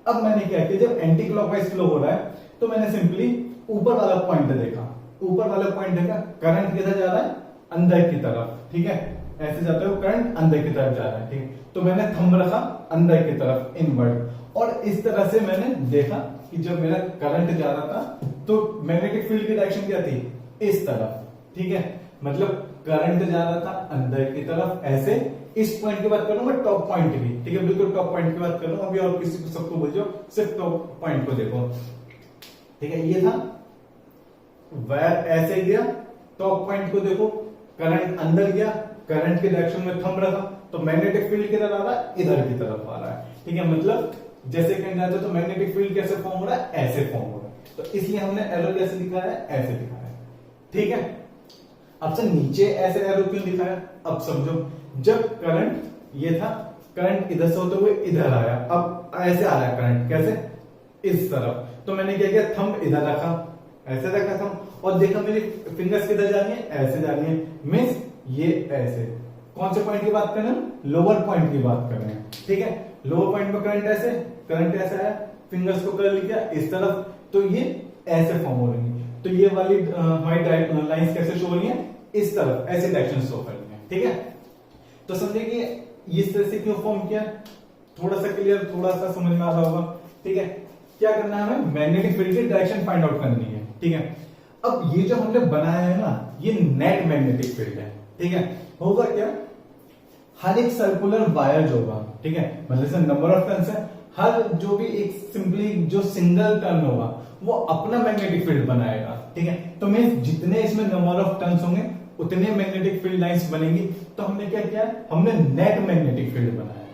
अब मैंने क्या किया, जब एंटी क्लॉकवाइज फ्लो हो रहा है तो मैंने सिंपली ऊपर वाला पॉइंट देखा, ऊपर वाला पॉइंट देखा, करंट किधर जा रहा है, अंदर की तरफ, ठीक है, ऐसे जाते हुए करंट अंदर की तरफ जा रहा है, ठीक। तो मैंने थंब रखा अंदर की तरफ इनवर्ड, और इस तरह से मैंने देखा कि जब मेरा करंट जा रहा था तो मैग्नेटिक फील्ड की डायरेक्शन क्या थी, इस तरफ, ठीक है, मतलब करंट जा रहा था अंदर की तरफ ऐसे। इस पॉइंट की बात कर रहा हूं मैं, टॉप पॉइंट की, ठीक है, बिल्कुल टॉप पॉइंट की बात कर रहा हूं अभी, और किसी को सबको बोल जाओ सिर्फ टॉप पॉइंट को देखो, ठीक है। ये था वायर ऐसे गया, टॉप पॉइंट को देखो, करंट अंदर गया, करंट के डायरेक्शन में थंब रखा, तो मैग्नेटिक फील्ड किधर आ रहा है, इधर की तरफ आ रहा है, ठीक है, मतलब जैसे कहीं जाते तो मैग्नेटिक फील्ड कैसे फॉर्म हो रहा है, ऐसे फॉर्म हो रहा है, तो इसलिए हमने एरो कैसे दिखाया है, ऐसे दिखाया है, ठीक है। अब से नीचे ऐसे एरो क्यों दिखाया, अब समझो, जब करंट ये था, करंट इधर से होते हुए इधर आया, अब ऐसे आ रहा है करंट, कैसे, इस तरफ, तो मैंने क्या किया, थंब इधर रखा, ऐसे रखा थंब, और देखा मेरी फिंगर्स किधर जा रही है, ऐसे जा रही है, मीन्स ये ऐसे, कौन से पॉइंट की बात कर रहे हैं, लोअर पॉइंट की बात कर रहे हैं, ठीक है। लोअर पॉइंट में करंट ऐसे, करंट ऐसा है, फिंगर्स को कर लिया इस तरफ, तो ये ऐसे फॉर्म हो रही है, तो ये वाली हमारी लाइंस कैसे शो हो रही है, इस तरफ ऐसे डायरेक्शन शो कर रही है, ठीक है। तो समझे कि इस तरह से क्यों फॉर्म किया, थोड़ा सा क्लियर, थोड़ा सा समझ में आ रहा होगा, ठीक है। क्या करना है हमें, मैग्नेटिक फील्ड की डायरेक्शन फाइंड आउट करनी है, ठीक है। अब ये जो हमने बनाया है ना, ये नेट मैग्नेटिक फील्ड है, ठीक है। होगा क्या, हर एक सर्कुलर वायर जो होगा, ठीक है, मतलब से नंबर ऑफ टर्न्स है, हर जो भी एक सिंपली जो सिंगल टर्न होगा वो अपना मैग्नेटिक फील्ड बनाएगा, ठीक है। तो मींस जितने इसमें नंबर ऑफ टर्न्स होंगे उतने मैग्नेटिक फील्ड लाइंस बनेंगी। तो हमने क्या किया, हमने नेट मैग्नेटिक फील्ड बनाया,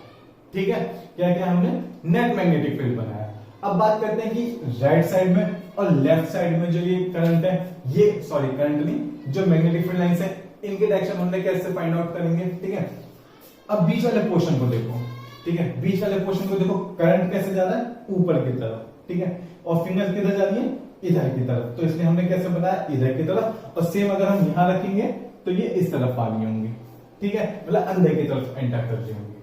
ठीक है। क्या किया हमने, नेट मैग्नेटिक फील्ड बनाया। अब बात करते हैं कि राइट साइड में और लेफ्ट साइड में जो ये करंट है, ये सॉरी करंट नहीं, जो मैग्नेटिक फील्ड लाइंस है इनके डायरेक्शन हमने कैसे फाइंड आउट करेंगे, ठीक है। अब बीच वाले पोर्शन को देखो, ठीक है, बीच वाले पोर्शन को देखो, करंट कैसे जा रहा है, ऊपर की तरफ, ठीक है, और फिंगर किधर जा रही है, इधर की तरफ, तो इसलिए हमने कैसे बनाया, इधर की तरफ। और सेम अगर हम यहां रखेंगे तो ये इस तरफ आ रही होंगी, ठीक है, मतलब अंदर की तरफ एंटर कर रही होंगी,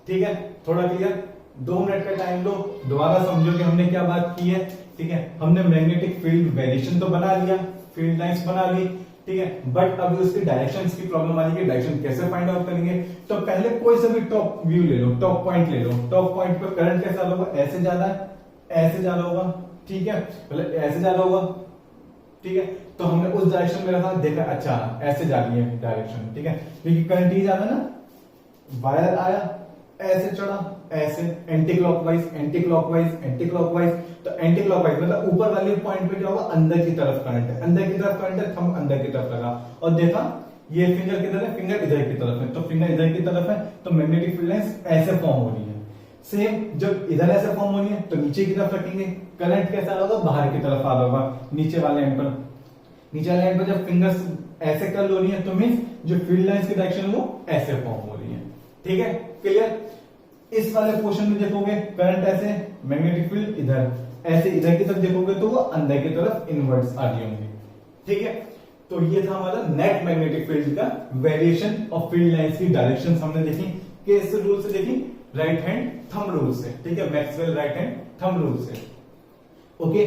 ठीक है। थोड़ा क्लियर, 2 मिनट का टाइम लो, दोबारा समझो कि हमने क्या बात की है, ठीक है। हमने मैग्नेटिक फील्ड वेरिएशन तो बना लिया, फील्ड लाइंस बना ली, ठीक है, बट अभी उसकी डायरेक्शंस की प्रॉब्लम आ रही है, डायरेक्शन कैसे फाइंड आउट करेंगे। तो पहले कोई सा भी टॉप व्यू ले लो, टॉप पॉइंट ले लो, टॉप पॉइंट पर करंट कैसा होगा, ऐसे जा रहा है, ऐसे जा रहा होगा, ठीक है, मतलब ऐसे जा रहा होगा, ठीक है। तो हमने उस डायरेक्शन में रखा, देखा अच्छा ऐसे जा रही है डायरेक्शन, ठीक है, क्योंकि करंट ही जा रहा है ना, वायर आया ऐसे चढ़ा, ऐसे anti clockwise anti clockwise anti clockwise, तो एंटी क्लॉकवाइज मतलब ऊपर वाले पॉइंट पे क्या होगा, अंदर की तरफ करंट है, अंदर की तरफ करंट है, थंब अंदर की तरफ लगा, और देखा ये फिंगर किधर है, फिंगर इधर की तरफ है, तो फिंगर इधर की तरफ है, तो मैग्नेटिक फील्ड लाइंस ऐसे फॉर्म हो रही है। सेम जब इधर ऐसे फॉर्म हो रही है तो नीचे की तरफ रखेंगे, करंट कैसा होगा, बाहर की तरफ आ रहा होगा, नीचे वाले एंड पर, नीचे वाले एंड पर जब फिंगर्स ऐसे कर्ल हो रही है तो मींस जो फील्ड लाइंस की डायरेक्शन वो ऐसे फॉर्म हो रही है, ठीक है, क्लियर। इस वाले पोर्शन में देखोगे करंट ऐसे, मैग्नेटिक फील्ड इधर ऐसे, इधर की तरफ देखोगे तो वो अंदर की तरफ इनवर्ट्स आ रही होंगी, ठीक है। तो ये था हमारा नेट मैग्नेटिक फील्ड का वेरिएशन ऑफ फील्ड लाइंस की डायरेक्शंस हमने देखी, किस रूल से देखी, राइट हैंड थंब रूल से, ठीक है, Maxwell right hand thumb rule से, ओके।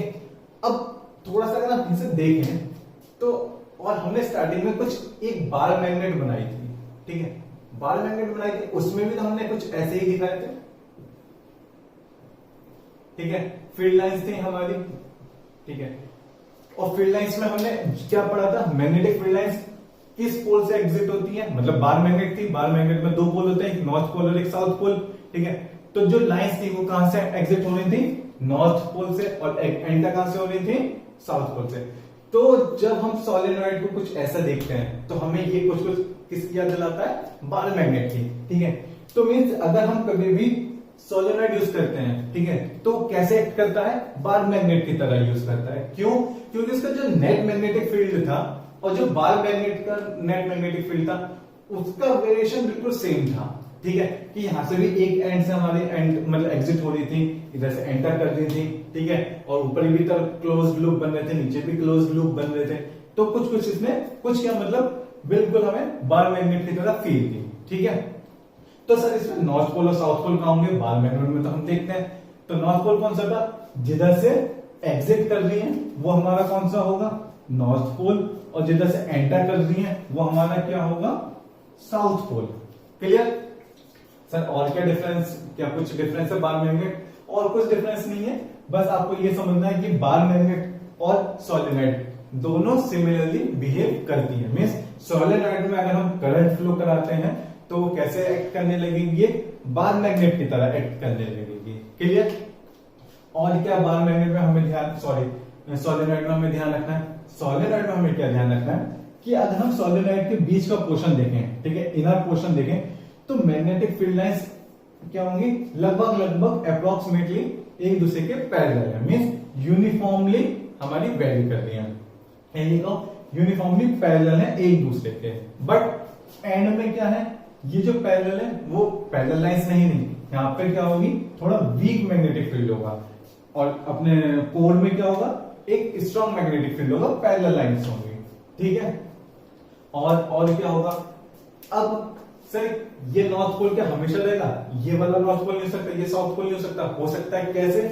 अब थोड़ा सा अगर हम इसे देखें तो, और हमने स्टार्टिंग में कुछ एक बार मैग्नेट बनाई थी, ठीक है, बार मैग्नेट बनाई थी, उसमें भी तो हमने कुछ ऐसे ही दिखाए थे, ठीक है, फील्ड लाइंस थी हमारी, ठीक है, और फील्ड लाइंस में हमने क्या पढ़ा था, मैग्नेटिक फील्ड लाइंस किस पोल से एग्जिट होती है, मतलब बार मैग्नेट थी, बार मैग्नेट में दो पोल होते हैं, एक नॉर्थ पोल और एक साउथ पोल, ठीक है। तो जो लाइंस थी वो कहां से एग्जिट हो रही थी, नॉर्थ पोल से, और एंटर कहां से हो रही थी, साउथ पोल से। तो जब हम सोलेनॉइड को कुछ ऐसा देखते हैं तो हमें ये कुछ कुछ किसकी याद दिलाता है, बार मैग्नेट की, ठीक है। तो मींस अगर हम कभी भी सोलेनॉइड यूज करते हैं, ठीक है, तो कैसे एक्ट करता है, बार मैग्नेट की तरह यूज करता है। क्यों, क्योंकि उसका जो नेट मैग्नेटिक फील्ड था और जो बार मैग्नेट का नेट मैग्नेटिक फील्ड था उसका वेरिएशन बिल्कुल सेम था, ठीक है। कि यहां से भी एक एंड से हमारी एंड मतलब एग्जिट हो रही थी, इधर से एंटर कर रही थी, ठीक है, और ऊपर भी तरफ क्लोज लूप बन रहे थे, नीचे भी क्लोज लूप बन रहे थे। तो कुछ कुछ इसमें कुछ क्या मतलब बिल्कुल हमें बार मैग्नेट की तरह फील की, ठीक है। तो सर इसमें नॉर्थ पोल और साउथ पोल कहां होंगे, बार मैग्नेट में तो हम देखते हैं। तो नॉर्थ पोल कौन सा था, जिधर से एग्जिट कर रही है वो हमारा कौन सा होगा, नॉर्थ पोल, और जिधर से एंटर कर रही है वो हमारा क्या होगा, साउथ पोल। क्लियर सर, और क्या डिफरेंस, क्या कुछ डिफरेंस है बार मैग्नेट, और कुछ डिफरेंस नहीं है, बस आपको ये समझना है कि बार मैग्नेट और सोलेनॉइड दोनों सिमिलरली बिहेव करती है। मींस सोलेनॉइड में अगर हम करंट फ्लो कराते हैं तो वो कैसे एक्ट करने लगेगी, बार मैग्नेट की तरह एक्ट करने लगेगी। क्लियर, और क्या बार मैग्नेट में हमें ध्यान, सॉरी सोलेनॉइड में हमें ध्यान रखना है, सोलेनॉइड में हमें क्या ध्यान रखना है कि अगर हम सोलेनॉइड के बीच का पोर्शन देखें, ठीक है, इनर पोर्शन देखें, तो मैग्नेटिक फील्ड लाइंस क्या होंगी, लगभग लगभग अप्रोक्सीमेटली एक दूसरे के पैरेलल है, मींस यूनिफॉर्मली हमारी वैरी कर रही है, यूनिफॉर्मली पैरेलल है एक दूसरे के। बट एंड में क्या है, ये जो पैरेलल है वो पैरेलल लाइंस नहीं, यहां पे क्या होगी, थोड़ा वीक मैग्नेटिक फील्ड होगा, और अपने कोर में क्या होगा, एक स्ट्रॉन्ग मैग्नेटिक फील्ड होगा, पैरेलल लाइंस होंगी, ठीक है। और क्या होगा, अब सर ये नॉर्थ पोल क्या हमेशा रहेगा, ये वाला नॉर्थ पोल नहीं हो सकता, ये साउथ पोल नहीं हो सकता, हो सकता है कैसे,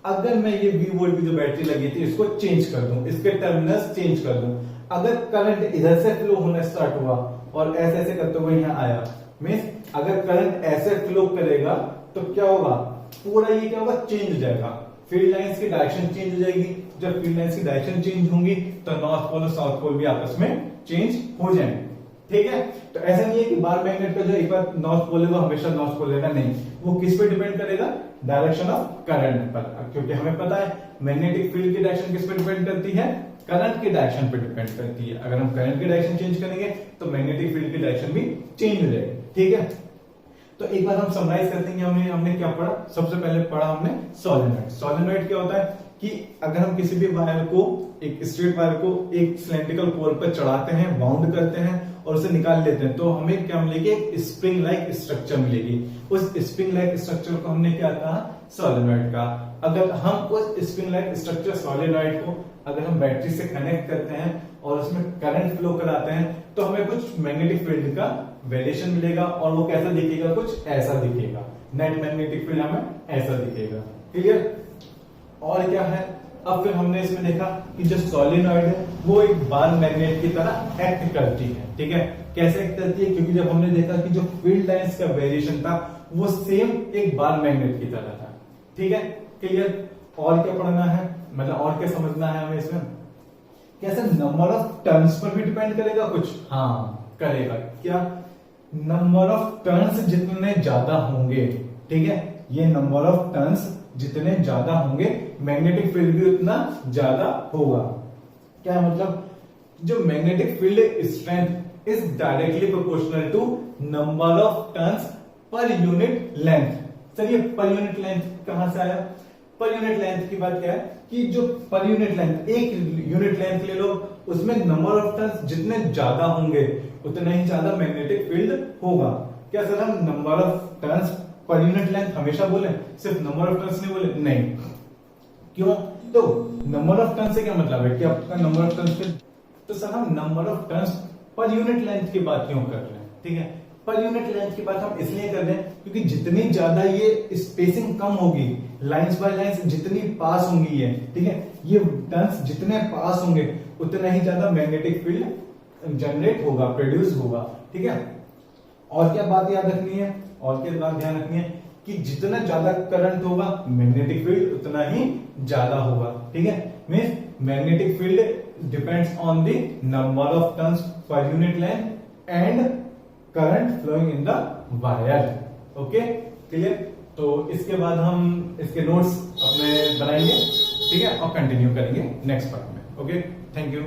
अगर मैं ये V वोल्ट की जो बैटरी लगी थी इसको चेंज कर दूं, इसके टर्मिनल्स चेंज कर दूं, अगर करंट इधर से फ्लो होना स्टार्ट हुआ और ऐसे ऐसे करते हुए यहां आया, मींस अगर करंट ऐसे फ्लो करेगा तो क्या होगा, पूरा ये क्या होगा, चेंज हो जाएगा, फील्ड लाइंस की डायरेक्शन चेंज हो जाएगी। जब फील्ड लाइंस की डायरेक्शन चेंज होंगी तो नॉर्थ पोल और साउथ पोल भी आपस में चेंज हो जाएंगे, ठीक है। तो ऐसा नहीं है कि बार मैग्नेट का जो एक बार नॉर्थ पोल है वो हमेशा नॉर्थ पोल रहेगा, नहीं, वो किस पे डिपेंड करेगा, डायरेक्शन ऑफ करंट पर, क्योंकि हमें पता है मैग्नेटिक फील्ड की डायरेक्शन किस पे डिपेंड करती है, करंट की डायरेक्शन पे डिपेंड करती है। अगर हम करंट की डायरेक्शन चेंज करेंगे तो मैग्नेटिक फील्ड की डायरेक्शन भी चेंज हो जाएगी, ठीक है। तो एक बार हम समराइज करते हैं, हमने क्या पढ़ा, सबसे पहले पढ़ा हमने सोलेनॉइड। सोलेनॉइड क्या होता है कि अगर हम किसी भी वायर को, एक स्ट्रेट वायर को एक सिलेंड्रिकल कोर पर चढ़ाते हैं, बाउंड करते हैं और उसे निकाल लेते हैं, तो हमें क्या मिलेगी, एक स्प्रिंग लाइक स्ट्रक्चर मिलेगी। उस स्प्रिंग लाइक स्ट्रक्चर को हमने क्या कहा, सोलेनॉइड का। अगर हम उस स्प्रिंग लाइक स्ट्रक्चर सोलेनॉइड को अगर हम बैटरी से कनेक्ट करते हैं और उसमें करंट फ्लो कराते हैं तो हमें कुछ मैग्नेटिक फील्ड का वेरिएशन मिलेगा, और वो कैसा दिखेगा, कुछ ऐसा दिखेगा, नेट मैग्नेटिक फील्ड हमें ऐसा दिखेगा। क्लियर, और क्या है, अब फिर हमने इसमें देखा कि जो सोलेनॉइड है वो एक बार मैग्नेट की तरह एक्ट करती है, ठीक है। कैसे एक्ट करती है, क्योंकि जब हमने देखा कि जो फील्ड लाइंस का वेरिएशन था वो सेम एक बार मैग्नेट की तरह था, ठीक है। क्लियर, और क्या पढ़ना है, मतलब और क्या समझना है हमें इसमें, कैसे नंबर ऑफ टर्न्स पर भी डिपेंड करेगा कुछ, हाँ करेगा, क्या, नंबर ऑफ टर्न्स जितने ज्यादा होंगे, ठीक है, ये नंबर ऑफ टर्न्स जितने ज्यादा होंगे मैग्नेटिक फील्ड भी उतना ज्यादा होगा। क्या मतलब, जो magnetic field strength is directly proportional to number of turns per unit length. Sir ये पर यूनिट लेंथ कहां से आया, पर यूनिट लेंथ की बात क्या है कि जो पर यूनिट लेंथ, एक यूनिट लेंथ ले लो, उसमें नंबर ऑफ टर्न्स जितने ज्यादा होंगे उतना ही ज्यादा मैग्नेटिक फील्ड होगा। क्या सर हम number of turns per unit length हमेशा बोले, सिर्फ नंबर ऑफ टर्न्स नहीं बोले, नहीं, क्यों, तो नंबर ऑफ टर्न्स से क्या मतलब है कि आपका नंबर ऑफ टर्न्स पे, तो सर हम number of turns per unit length की बात क्यों कर रहे हैं, ठीक है। पर यूनिट लेंथ की बात हम इसलिए कर रहे हैं क्योंकि जितनी ज्यादा ये स्पेसिंग कम होगी, लाइंस बाय लाइंस जितनी पास होंगी ये, ठीक है, ये टर्न्स जितने पास होंगे उतना ही ज्यादा मैग्नेटिक फील्ड जनरेट होगा, प्रोड्यूस होगा, ठीक है। और क्या बात याद रखनी है, और क्या बात ध्यान रखनी है कि जितना ज्यादा करंट होगा मैग्नेटिक फील्ड उतना ही ज्यादा होगा, ठीक है। Means magnetic field depends on the number of turns per unit length and current flowing in the wire. Okay, clear. तो इसके बाद हम इसके नोट्स अपने बनाएंगे, ठीक है, और कंटिन्यू करेंगे नेक्स्ट पार्ट में। Okay, thank you.